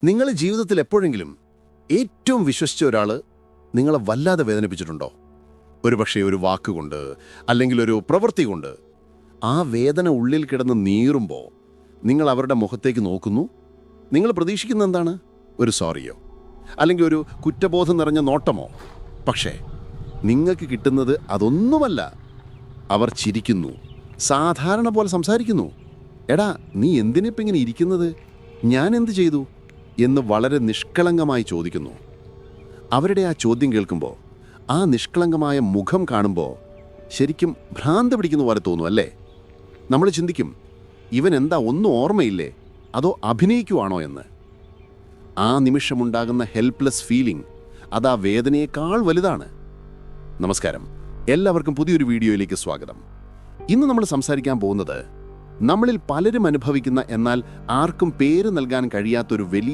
നിങ്ങൾ ജീവിതത്തിൽ എപ്പോഴെങ്കിലും ഏറ്റവും വിശ്വസിച്ച ഒരാൾ നിങ്ങളെ വല്ലാതെ വേദനിപ്പിച്ചിട്ടുണ്ടോ? ഒരുപക്ഷെ ഒരു വാക്കുകൊണ്ട്, അല്ലെങ്കിൽ ഒരു പ്രവൃത്തി കൊണ്ട്. ആ വേദന ഉള്ളിൽ കിടന്ന് നീറുമ്പോൾ നിങ്ങൾ അവരുടെ മുഖത്തേക്ക് നോക്കുന്നു. നിങ്ങൾ പ്രതീക്ഷിക്കുന്ന എന്താണ്? ഒരു സോറിയോ, അല്ലെങ്കിൽ ഒരു കുറ്റബോധം നിറഞ്ഞ നോട്ടമോ? പക്ഷേ നിങ്ങൾക്ക് കിട്ടുന്നത് അതൊന്നുമല്ല. അവർ ചിരിക്കുന്നു, സാധാരണ പോലെ സംസാരിക്കുന്നു. എടാ, നീ എന്തിനിപ്പോൾ ഇങ്ങനെ ഇരിക്കുന്നത്? ഞാൻ എന്ത് ചെയ്തു എന്ന് വളരെ നിഷ്കളങ്കമായി ചോദിക്കുന്നു. അവരുടെ ആ ചോദ്യം കേൾക്കുമ്പോൾ, ആ നിഷ്കളങ്കമായ മുഖം കാണുമ്പോൾ ശരിക്കും ഭ്രാന്ത് പിടിക്കുന്ന പോലെ തോന്നും, അല്ലേ? നമ്മൾ ചിന്തിക്കും, ഇവൻ എന്താ ഒന്നും ഓർമ്മയില്ലേ, അതോ അഭിനയിക്കുവാണോ എന്ന്. ആ നിമിഷമുണ്ടാകുന്ന ഹെൽപ്ലെസ് ഫീലിംഗ്, അതാ വേദനയേക്കാൾ വലുതാണ്. നമസ്കാരം, എല്ലാവർക്കും പുതിയൊരു വീഡിയോയിലേക്ക് സ്വാഗതം. ഇന്ന് നമ്മൾ സംസാരിക്കാൻ പോകുന്നത് നമ്മളിൽ പലരും അനുഭവിക്കുന്ന, എന്നാൽ ആർക്കും പേര് നൽകാൻ കഴിയാത്തൊരു വലിയ